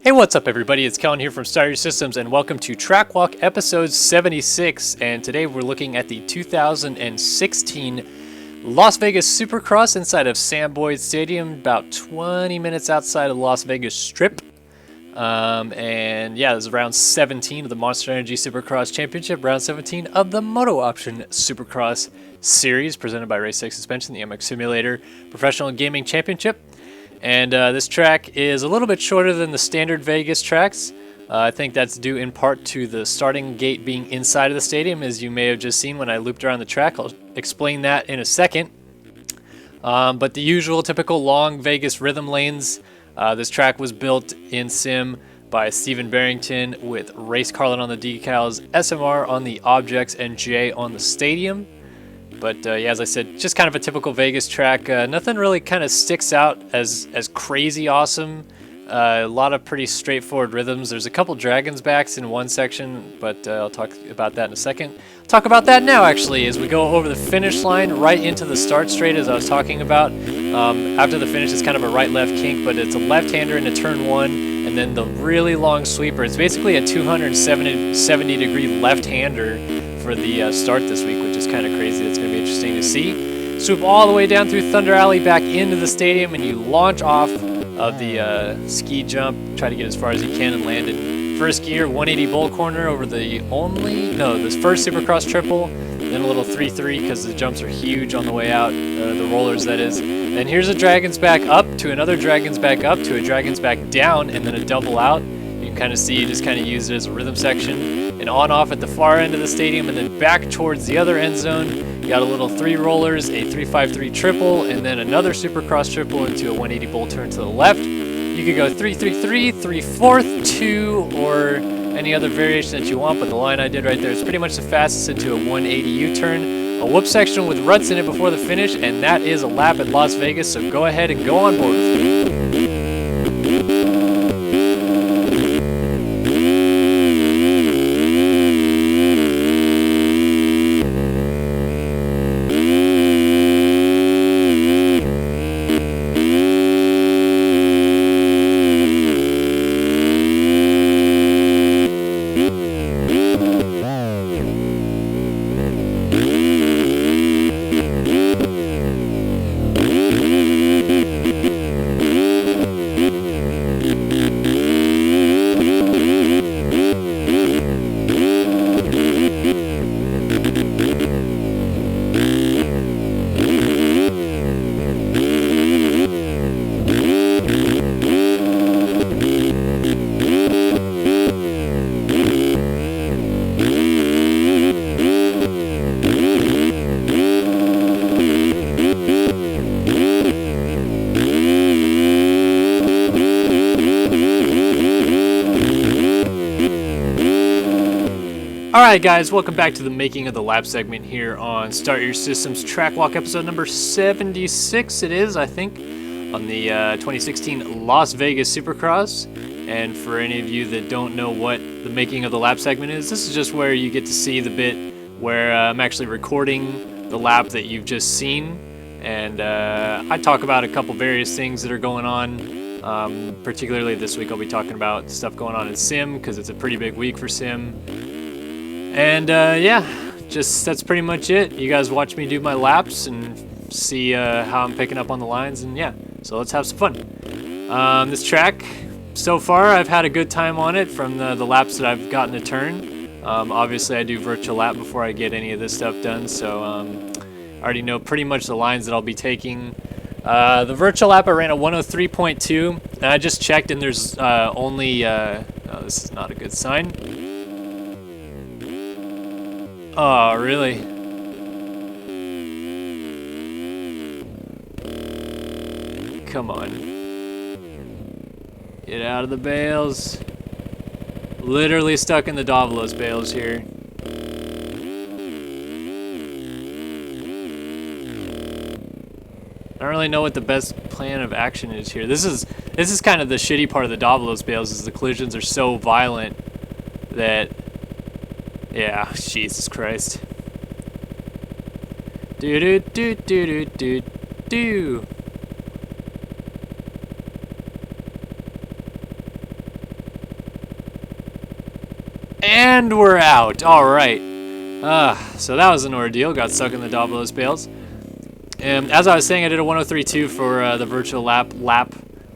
Hey, what's up everybody? It's Kellen here from Start Your Systems and welcome to Track Walk episode 76, and today we're looking at the 2016 Las Vegas Supercross inside of Sam Boyd Stadium, about 20 minutes outside of the Las Vegas Strip. And yeah, this is round 17 of the Monster Energy Supercross Championship, round 17 of the Moto Option Supercross Series, presented by Race Tech Suspension, the MX Simulator Professional Gaming Championship. And this track is a little bit shorter than the standard Vegas tracks. I think that's due in part to the starting gate being inside of the stadium, as you may have just seen when I looped around the track. I'll explain that in a second. But the usual typical long Vegas rhythm lanes. This track was built in sim by Stephen Barrington with Race Carlin on the decals, SMR on the objects, and Jay on the stadium. But yeah, as I said, just kind of a typical Vegas track. Nothing really kind of sticks out as crazy awesome. A lot of pretty straightforward rhythms. There's a couple Dragons backs in one section, but I'll talk about that in a second. Talk about that now, actually, as we go over the finish line right into the start straight, as I was talking about. After the finish, it's kind of a right-left kink, but it's a left-hander into turn one, and then the really long sweeper. It's basically a 270-degree left-hander for the start this week, which is kind of crazy. It's going to be interesting to see. Swoop all the way down through Thunder Alley back into the stadium, and you launch off of the ski jump, try to get as far as you can and land in first gear, 180 bull corner over this first Supercross triple, then a little 3-3 because the jumps are huge on the way out, the rollers that is. Then here's a Dragon's back up to another Dragon's back up to a Dragon's back down, and then a double out. You can kind of see, you just kind of use it as a rhythm section. And on off at the far end of the stadium, and then back towards the otother end zone. You got a little 3 rollers, a 3-5-3 triple, and then another Supercross triple into a 180 bull turn to the left. You could go 3-3-3, 3-4, 2, or any other variation that you want, but the line I did right there is pretty much the fastest into a 180 U-turn. A whoop section with ruts in it before the finish, and that is a lap at Las Vegas, so go ahead and go on board with me. Alright guys, welcome back to the Making of the Lap segment here on Start Your Systems Track Walk episode number 76 it is, I think, on the 2016 Las Vegas Supercross. And for any of you that don't know what the Making of the Lap segment is, this is just where you get to see the bit where I'm actually recording the lap that you've just seen. And I talk about a couple various things that are going on. Particularly this week I'll be talking about stuff going on in Sim, because it's a pretty big week for Sim. And yeah, that's pretty much it. You guys watch me do my laps and see how I'm picking up on the lines, and yeah, so let's have some fun. This track, so far I've had a good time on it from the laps that I've gotten to turn. Obviously I do virtual lap before I get any of this stuff done, so I already know pretty much the lines that I'll be taking. The virtual lap I ran a 103.2, and I just checked and there's only, oh, this is not a good sign. Oh, really? Come on. Get out of the bales. Literally stuck in the Davalos bales here. I don't really know what the best plan of action is here. This is kind of the shitty part of the Davalos bales, is the collisions are so violent that, yeah, Jesus Christ. Do do do do do do do. And we're out. All right. So that was an ordeal. Got stuck in the Davos bales. And as I was saying, I did a 103.2 for the virtual lap,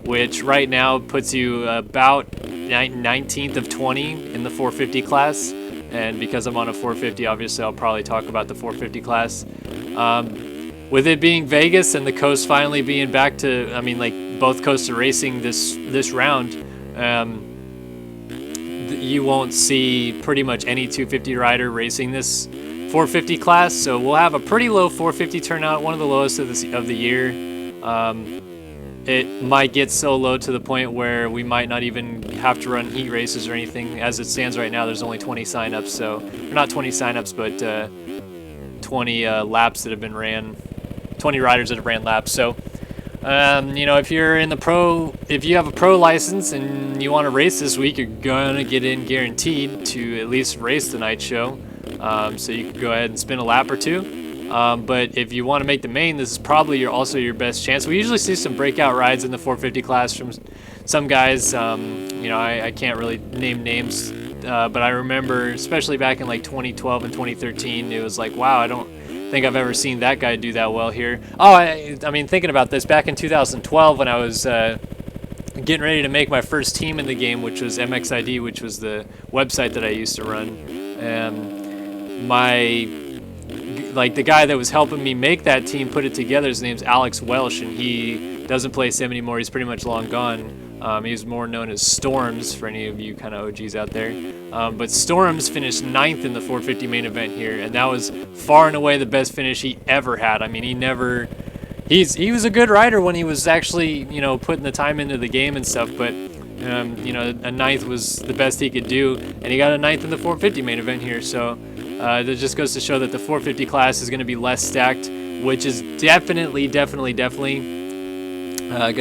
which right now puts you about 19th of 20 in the 450 class. And because I'm on a 450, obviously I'll probably talk about the 450 class. With it being Vegas and the coast finally being back to, I mean, like both coasts are racing this round, you won't see pretty much any 250 rider racing this 450 class. So we'll have a pretty low 450 turnout, one of the lowest of the year. It might get so low to the point where we might not even have to run heat races or anything. As it stands right now, there's only 20 signups, so not 20 signups, but 20 laps that have been ran. 20 riders that have ran laps. So, you know, if you're in the if you have a pro license and you want to race this week, you're gonna get in guaranteed to at least race the night show. So you can go ahead and spin a lap or two. But if you want to make the main, this is probably also your best chance. We usually see some breakout rides in the 450 class from some guys. You know, I can't really name names, but I remember, especially back in like 2012 and 2013, it was like, wow, I don't think I've ever seen that guy do that well here. Oh, I mean, thinking about this, back in 2012 when I was getting ready to make my first team in the game, which was MXID, which was the website that I used to run, the guy that was helping me make that team put it together, his name's Alex Welsh, and he doesn't play sim anymore. He's pretty much long gone. He was more known as Storms for any of you kind of OGs out there. But Storms finished 9th in the 450 main event here, and that was far and away the best finish he ever had. I mean, he was a good rider when he was actually, you know, putting the time into the game and stuff, but you know, a 9th was the best he could do, and he got a 9th in the 450 main event here. So that just goes to show that the 450 class is going to be less stacked, which is definitely going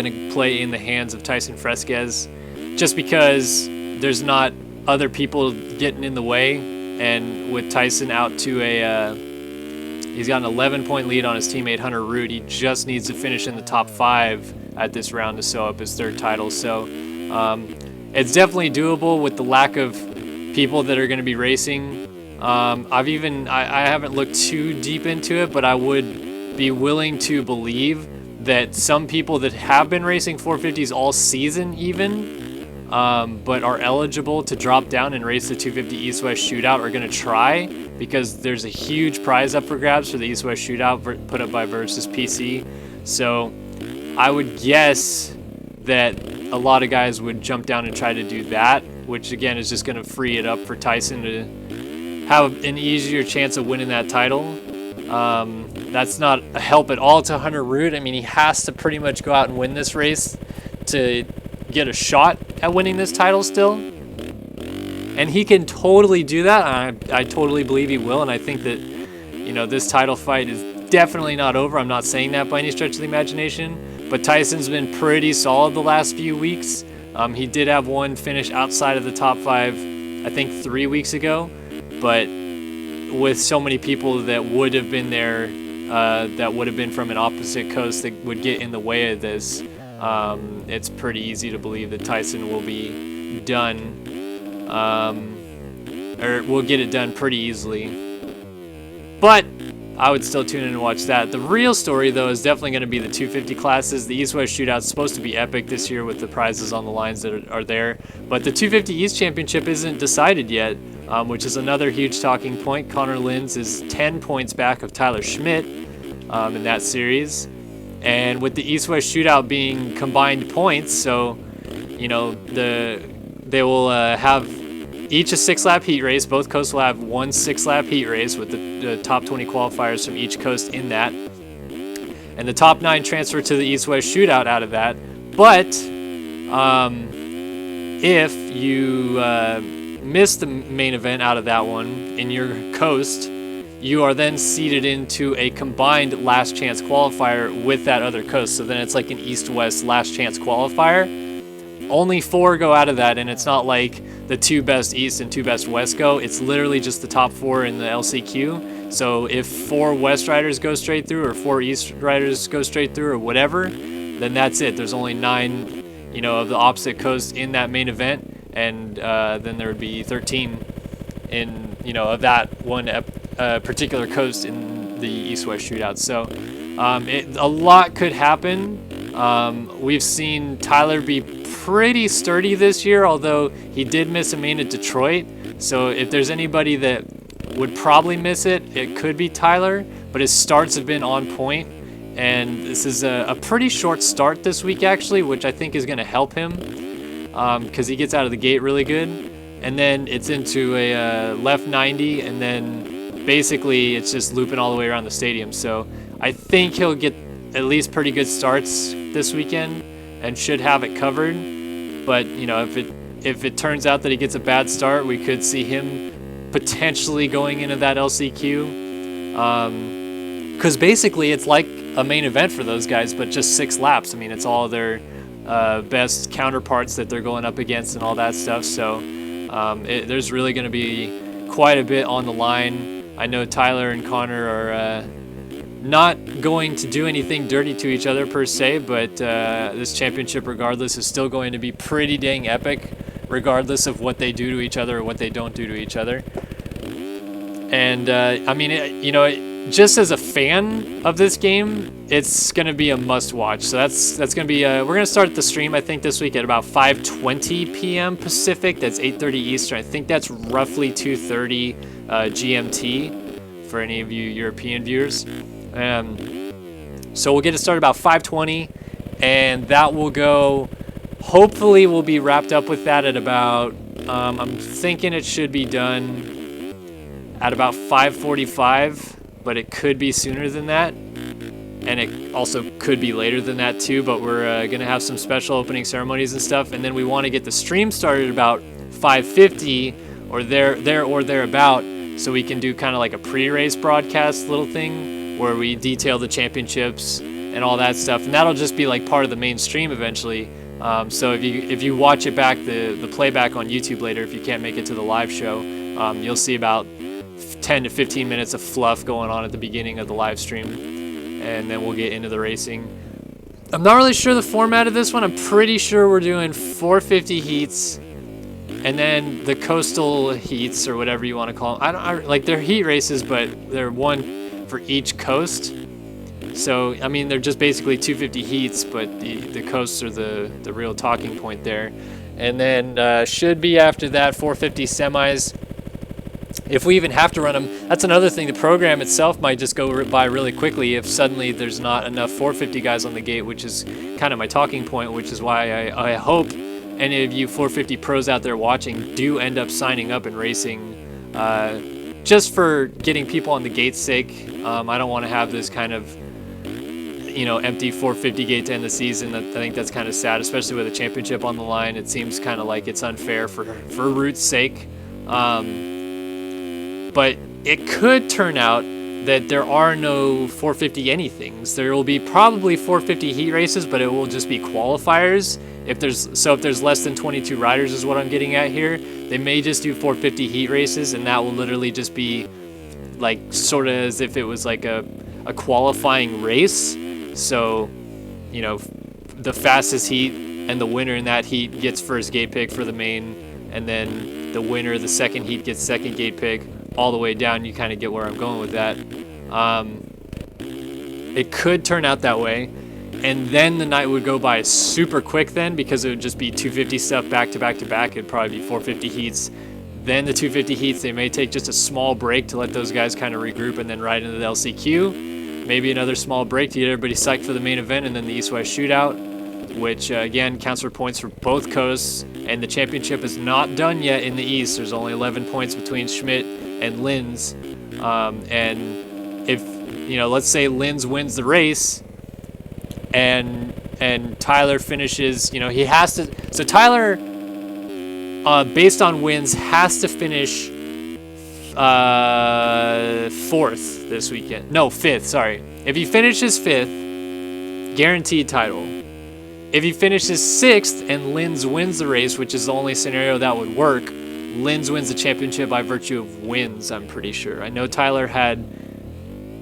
to play in the hands of Tyson Fresquez, just because there's not other people getting in the way. And with Tyson out to he's got an 11-point lead on his teammate Hunter Root. He just needs to finish in the top 5 at this round to sew up his 3rd title. So it's definitely doable with the lack of people that are going to be racing. I haven't looked too deep into it, but I would be willing to believe that some people that have been racing 450s all season even, but are eligible to drop down and race the 250 East-West Shootout are going to try, because there's a huge prize up for grabs for the East-West Shootout put up by Versus PC. So I would guess that a lot of guys would jump down and try to do that, which again is just going to free it up for Tyson to have an easier chance of winning that title. That's not a help at all to Hunter Root. I mean, he has to pretty much go out and win this race to get a shot at winning this title still. And he can totally do that. I totally believe he will. And I think that, you know, this title fight is definitely not over. I'm not saying that by any stretch of the imagination. But Tyson's been pretty solid the last few weeks. He did have one finish outside of the top 5, I think 3 weeks ago. But with so many people that would have been there, that would have been from an opposite coast that would get in the way of this, it's pretty easy to believe that Tyson will be done, or will get it done pretty easily. But I would still tune in and watch that. The real story, though, is definitely going to be the 250 classes. The East-West Shootout is supposed to be epic this year with the prizes on the lines that are there. But the 250 East Championship isn't decided yet, which is another huge talking point. Connor Linz is 10 points back of Tyler Schmidt in that series. And with the East-West Shootout being combined points, so, you know, they will have each a 6-lap heat race. Both coasts will have one 6-lap heat race with the top 20 qualifiers from each coast in that. And the top 9 transfer to the East-West Shootout out of that. But if you miss the main event out of that one in your coast, you are then seeded into a combined last chance qualifier with that other coast. So then it's like an East-West last chance qualifier. Only 4 go out of that, and it's not like the 2 best East and 2 best West go. It's literally just the top 4 in the LCQ. So if 4 West riders go straight through, or 4 East riders go straight through, or whatever, then that's it. There's only 9, you know, of the opposite coast in that main event, and then there would be 13 in, you know, of that one particular coast in the East-West Shootout. So a lot could happen. We've seen Tyler be pretty sturdy this year, although he did miss a main at Detroit. So if there's anybody that would probably miss it, it could be Tyler, but his starts have been on point. And this is a pretty short start this week, actually, which I think is going to help him because he gets out of the gate really good. And then it's into a left 90, and then basically it's just looping all the way around the stadium. So I think he'll get at least pretty good starts this weekend and should have it covered. But, you know, if it turns out that he gets a bad start, we could see him potentially going into that LCQ. Because basically it's like a main event for those guys, but just 6 laps. I mean, it's all their best counterparts that they're going up against and all that stuff. So there's really going to be quite a bit on the line. I know Tyler and Connor are not going to do anything dirty to each other per se, but this championship regardless is still going to be pretty dang epic, regardless of what they do to each other or what they don't do to each other. And I mean, you know, just as a fan of this game, it's going to be a must-watch. So that's going to be we're going to start the stream, I think, this week at about 5:20 p.m. Pacific. That's 8:30 Eastern. I think that's roughly 2:30 GMT for any of you European viewers. So we'll get it started about 5:20, and that will go. Hopefully, we'll be wrapped up with that at about. I'm thinking it should be done at about 5:45. But it could be sooner than that, and it also could be later than that too. But we're gonna have some special opening ceremonies and stuff, and then we want to get the stream started about 5:50 or thereabout, so we can do kind of like a pre-race broadcast little thing where we detail the championships and all that stuff, and that'll just be like part of the main stream eventually. So if you watch it back, the playback on YouTube later, if you can't make it to the live show, you'll see about 10 to 15 minutes of fluff going on at the beginning of the live stream, and then we'll get into the racing. I'm not really sure the format of this one. I'm pretty sure we're doing 450 heats and then the coastal heats, or whatever you want to call them. I like, they're heat races, but they're one for each coast. So I mean, they're just basically 250 heats, but the coasts are the real talking point there. And then should be after that 450 semis. If we even have to run them, that's another thing. The program itself might just go by really quickly if suddenly there's not enough 450 guys on the gate, which is kind of my talking point, which is why I hope any of you 450 pros out there watching do end up signing up and racing, just for getting people on the gate's sake. I don't want to have this kind of, you know, empty 450 gate to end the season. I think that's kind of sad, especially with a championship on the line. It seems kind of like it's unfair for Root's sake. But it could turn out that there are no 450 anythings. There will be probably 450 heat races, but it will just be qualifiers. If there's less than 22 riders is what I'm getting at here, they may just do 450 heat races, and that will literally just be like sort of as if it was like a qualifying race. So, you know, the fastest heat and the winner in that heat gets first gate pick for the main, and then the winner of the second heat gets second gate pick. All the way down. You kind of get where I'm going with that. It could turn out that way, and then the night would go by super quick then, because it would just be 250 stuff back to back to back. It'd probably be 450 heats. Then the 250 heats, they may take just a small break to let those guys kind of regroup and then ride into the LCQ. Maybe another small break to get everybody psyched for the main event, and then the East-West Shootout, which again counts for points for both coasts. And the championship is not done yet in the East. There's only 11 points between Schmidt and Linz, and if, you know, let's say Linz wins the race and Tyler finishes, you know, he has to, so Tyler based on wins has to finish 4th this weekend. No, 5th, sorry. If he finishes 5th, guaranteed title. If he finishes 6th and Linz wins the race, which is the only scenario that would work, Linz wins the championship by virtue of wins, I'm pretty sure. I know Tyler had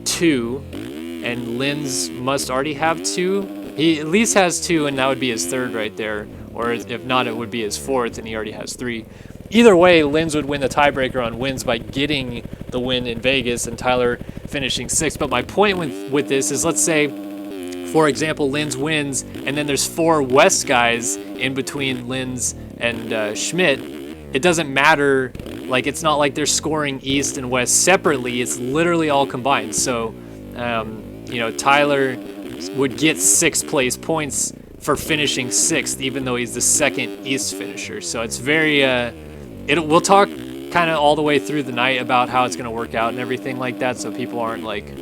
2, and Linz must already have 2. He at least has 2, and that would be his 3rd right there. Or if not, it would be his 4th, and he already has 3. either way, Linz would win the tiebreaker on wins by getting the win in Vegas and Tyler finishing 6th. But my point with this is, let's say, for example, Linz wins, and then there's 4 West guys in between Linz and Schmidt. It doesn't matter. Like, it's not like they're scoring East and West separately. It's literally all combined. So, Tyler would get 6th place points for finishing 6th, even though he's the 2nd East finisher. So it's very, we'll talk kind of all the way through the night about how it's going to work out and everything like that, so people aren't like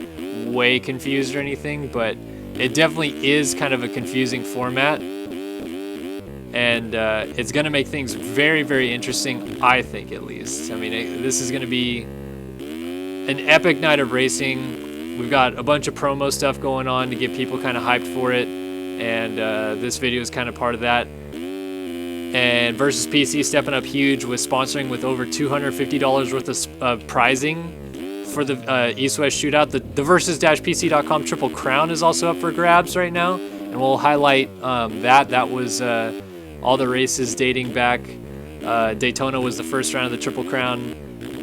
way confused or anything, but it definitely is kind of a confusing format. And it's going to make things very, very interesting, I think, at least. I mean, this is going to be an epic night of racing. We've got a bunch of promo stuff going on to get people kind of hyped for it, and this video is kind of part of that. And Versus PC stepping up huge with sponsoring with over $250 worth of prizing for the East-West Shootout. The Versus-PC.com Triple Crown is also up for grabs right now, and we'll highlight that. That was all the races dating back. Daytona was the first round of the Triple Crown,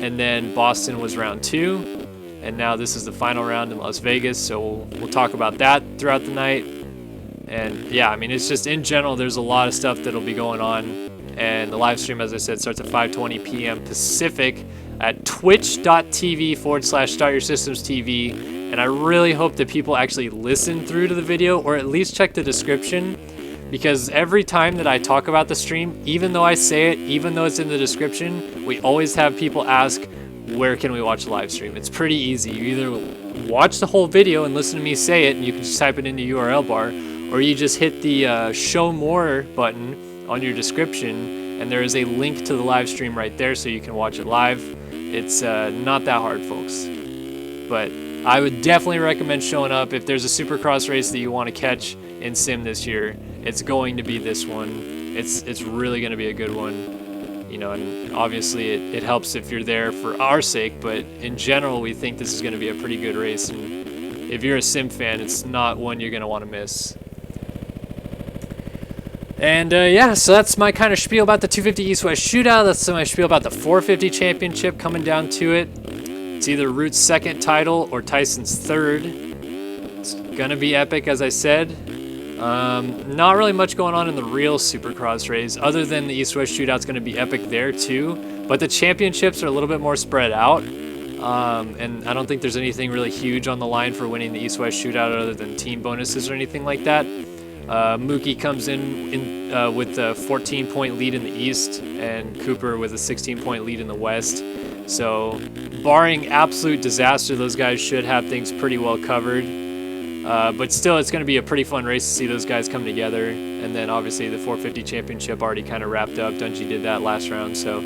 and then Boston was round 2. And now this is the final round in Las Vegas, so we'll talk about that throughout the night. And yeah, I mean, it's just in general, there's a lot of stuff that'll be going on. And the live stream, as I said, starts at 5:20 p.m. Pacific at twitch.tv/StartYourSystemsTV. And I really hope that people actually listen through to the video, or at least check the description, because every time that I talk about the stream, even though I say it, even though it's in the description, we always have people ask, where can we watch the live stream? It's pretty easy. You either watch the whole video and listen to me say it, and you can just type it in the URL bar, or you just hit the show more button on your description, and there is a link to the live stream right there so you can watch it live. It's not that hard, folks. But I would definitely recommend showing up. If there's a Supercross race that you want to catch in Sim this year, it's going to be this one. It's really going to be a good one. And obviously it helps if you're there for our sake, but in general, we think this is going to be a pretty good race. And if you're a Sim fan, it's not one you're going to want to miss. And yeah, so that's my kind of spiel about the 250 East-West Shootout. That's my spiel about the 450 Championship coming down to it. It's either Root's 2nd title or Tyson's 3rd. It's going to be epic, as I said. Not really much going on in the real Supercross race, other than the East-West Shootout's going to be epic there too. But the championships are a little bit more spread out, and I don't think there's anything really huge on the line for winning the East-West Shootout other than team bonuses or anything like that. Mookie comes in with a 14-point lead in the East, and Cooper with a 16-point lead in the West. So, barring absolute disaster, those guys should have things pretty well covered. But still, it's going to be a pretty fun race to see those guys come together. And then obviously the 450 Championship already kind of wrapped up. Dungey did that last round. So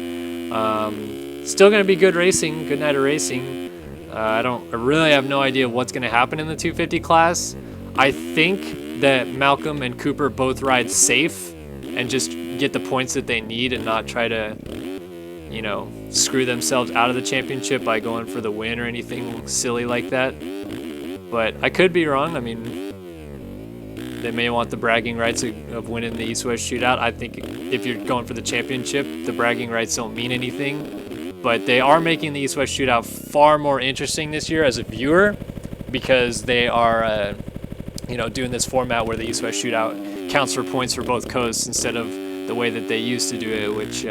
still going to be good racing, good night of racing. I really have no idea what's going to happen in the 250 class. I think that Malcolm and Cooper both ride safe and just get the points that they need and not try to, screw themselves out of the championship by going for the win or anything silly like that. But I could be wrong. I mean, they may want the bragging rights of winning the East-West Shootout. I think if you're going for the championship, the bragging rights don't mean anything. But they are making the East-West Shootout far more interesting this year as a viewer, because they are, doing this format where the East-West Shootout counts for points for both coasts instead of the way that they used to do it, which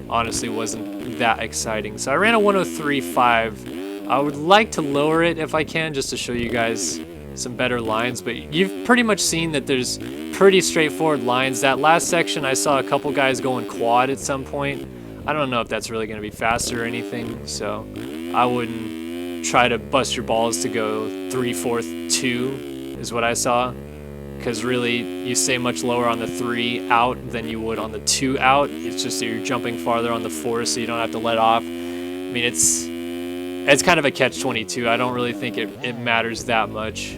honestly wasn't that exciting. So I ran a 103.5. I would like to lower it if I can, just to show you guys some better lines, but you've pretty much seen that there's pretty straightforward lines. That last section, I saw a couple guys going quad at some point. I don't know if that's really going to be faster or anything, so I wouldn't try to bust your balls to go 3/4 2 is what I saw, because really you stay much lower on the 3 out than you would on the 2 out. It's just that you're jumping farther on the 4, so you don't have to let off. I mean, it's kind of a catch-22. I don't really think it matters that much.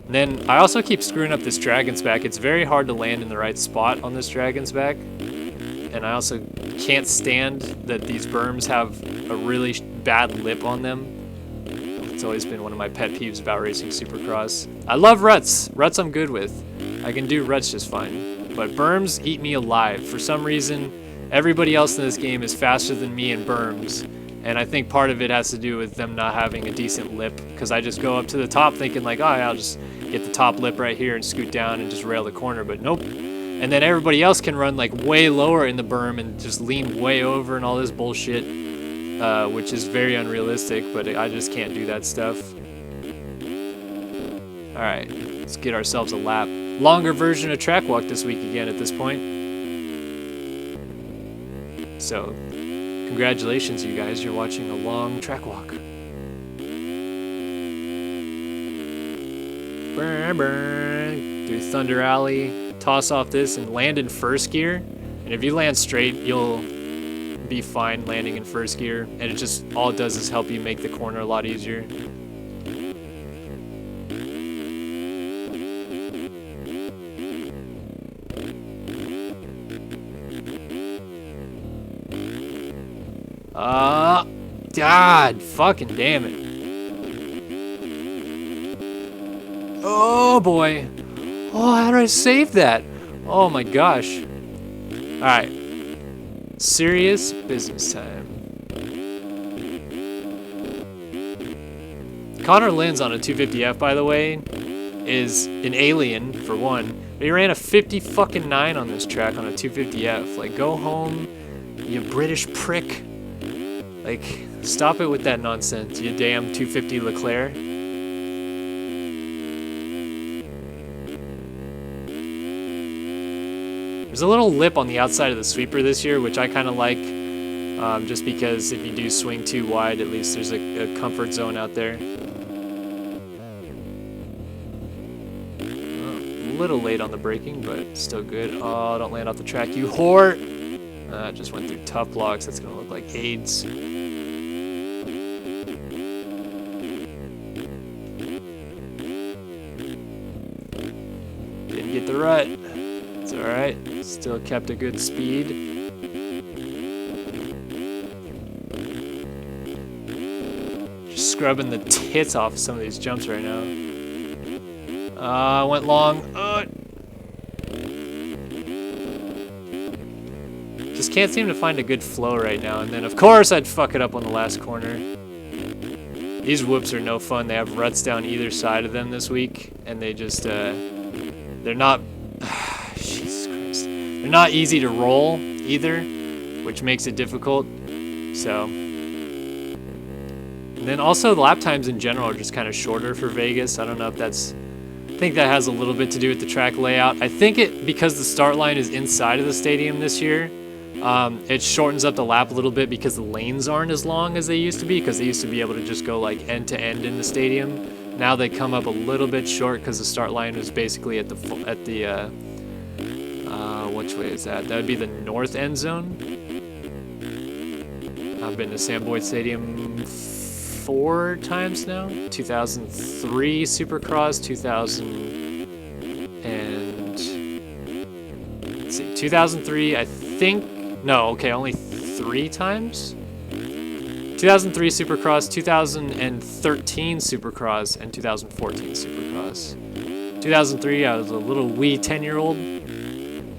And then I also keep screwing up this Dragon's Back. It's very hard to land in the right spot on this Dragon's Back. And I also can't stand that these berms have a really bad lip on them. It's always been one of my pet peeves about racing Supercross. I love ruts. Ruts I'm good with. I can do ruts just fine. But berms eat me alive. For some reason, everybody else in this game is faster than me in berms. And I think part of it has to do with them not having a decent lip, because I just go up to the top thinking like, oh yeah, I'll just get the top lip right here and scoot down and just rail the corner, but nope. And then everybody else can run like way lower in the berm and just lean way over and all this bullshit, which is very unrealistic, but I just can't do that stuff. Alright, let's get ourselves a lap. Longer version of track walk this week again at this point. So, congratulations, you guys. You're watching a long track walk. Through Thunder Alley, toss off this and land in first gear. And if you land straight, you'll be fine landing in first gear. And it just, all it does is help you make the corner a lot easier. God, fucking damn it. Oh boy. Oh, how did I save that? Oh my gosh. Alright. Serious business time. Connor Lynn's on a 250F, by the way, is an alien, for one. But he ran a 50-fucking-9 on this track on a 250F. Like, go home, you British prick. Like, stop it with that nonsense, you damn 250 Leclerc. There's a little lip on the outside of the sweeper this year, which I kind of like, just because if you do swing too wide, at least there's a comfort zone out there. A little late on the braking, but still good. Oh, don't land off the track, you whore! Just went through tough blocks. That's gonna look like AIDS. Didn't get the rut. It's alright. Still kept a good speed. Just scrubbing the tits off some of these jumps right now. Went long. Just can't seem to find a good flow right now, and then of course I'd fuck it up on the last corner. These whoops are no fun. They have ruts down either side of them this week, and they just, they're not, Jesus Christ. They're not easy to roll either, which makes it difficult, so. And then also the lap times in general are just kind of shorter for Vegas. I don't know if that's, I think that has a little bit to do with the track layout. I think because the start line is inside of the stadium this year, it shortens up the lap a little bit because the lanes aren't as long as they used to be, because they used to be able to just go like end to end in the stadium. Now they come up a little bit short because the start line was basically at the which way is that? That would be the north end zone. I've been to Sam Boyd Stadium 4 times now. 2003 Supercross, 2003, I think. No, okay, only 3 times? 2003 Supercross, 2013 Supercross, and 2014 Supercross. 2003, I was a little wee 10-year-old,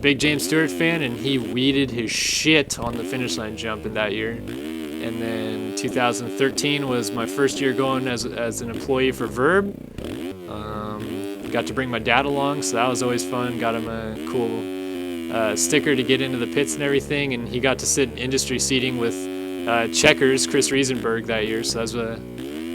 big James Stewart fan, and he weeded his shit on the finish line jump in that year. And then 2013 was my first year going as an employee for Verb. Got to bring my dad along, so that was always fun. Got him a cool sticker to get into the pits and everything, and he got to sit in industry seating with Checkers, Chris Riesenberg that year, so that was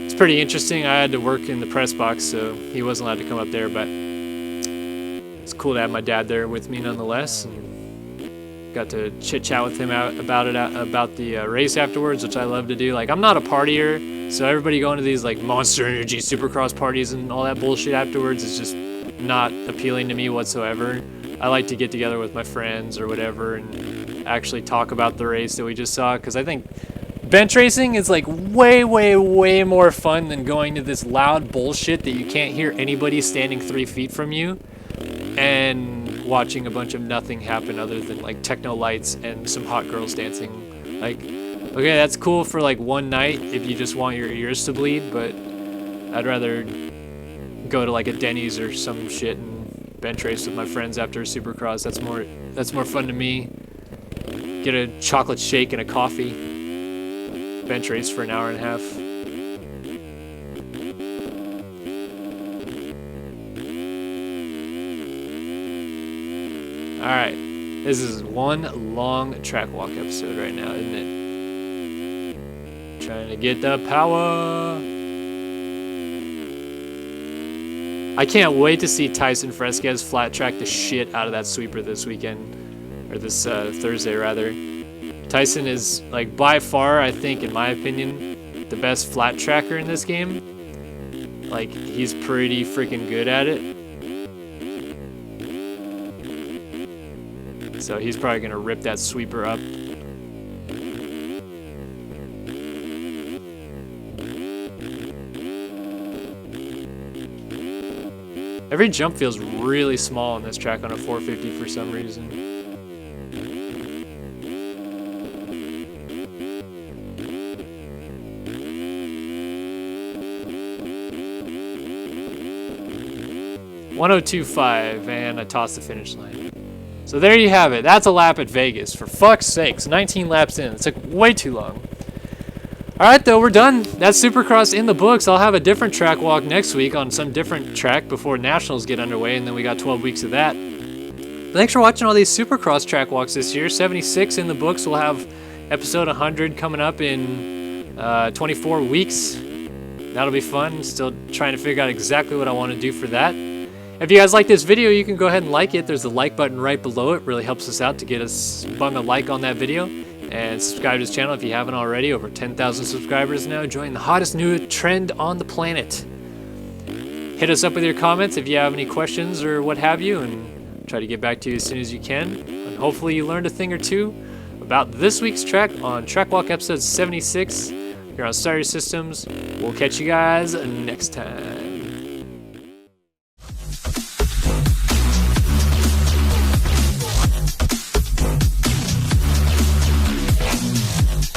it's pretty interesting. I had to work in the press box, so he wasn't allowed to come up there, but it's cool to have my dad there with me nonetheless, and got to chit-chat with him about the race afterwards, which I love to do. Like, I'm not a partier, so everybody going to these like Monster Energy Supercross parties and all that bullshit afterwards is just not appealing to me whatsoever. I like to get together with my friends or whatever and actually talk about the race that we just saw, because I think bench racing is like way, way, way more fun than going to this loud bullshit that you can't hear anybody standing 3 feet from you and watching a bunch of nothing happen other than like techno lights and some hot girls dancing. Like, okay, that's cool for like one night if you just want your ears to bleed, but I'd rather go to like a Denny's or some shit and bench race with my friends after a Supercross. That's more fun to me. Get a chocolate shake and a coffee. Bench race for an hour and a half. Alright, this is one long track walk episode right now, isn't it? Trying to get the power. I can't wait to see Tyson Fresquez flat track the shit out of that sweeper this weekend, or this Thursday rather. Tyson is, like, by far, I think, in my opinion, the best flat tracker in this game. Like, he's pretty freaking good at it. So he's probably going to rip that sweeper up. Every jump feels really small on this track on a 450 for some reason. .1025, and I tossed the finish line. So there you have it. That's a lap at Vegas. For fuck's sakes, 19 laps in. It took way too long. Alright though, we're done. That's Supercross in the books. I'll have a different track walk next week on some different track before Nationals get underway, and then we got 12 weeks of that. Thanks for watching all these Supercross track walks this year. 76 in the books. We'll have episode 100 coming up in 24 weeks. That'll be fun. Still trying to figure out exactly what I want to do for that. If you guys like this video, you can go ahead and like it. There's a like button right below it. Really helps us out to get us bung a like on that video. And subscribe to this channel if you haven't already. Over 10,000 subscribers now, joining the hottest new trend on the planet. Hit us up with your comments if you have any questions or what have you, and try to get back to you as soon as you can. And hopefully you learned a thing or two about this week's track on Track Walk episode 76 here on Starter Systems. We'll catch you guys next time.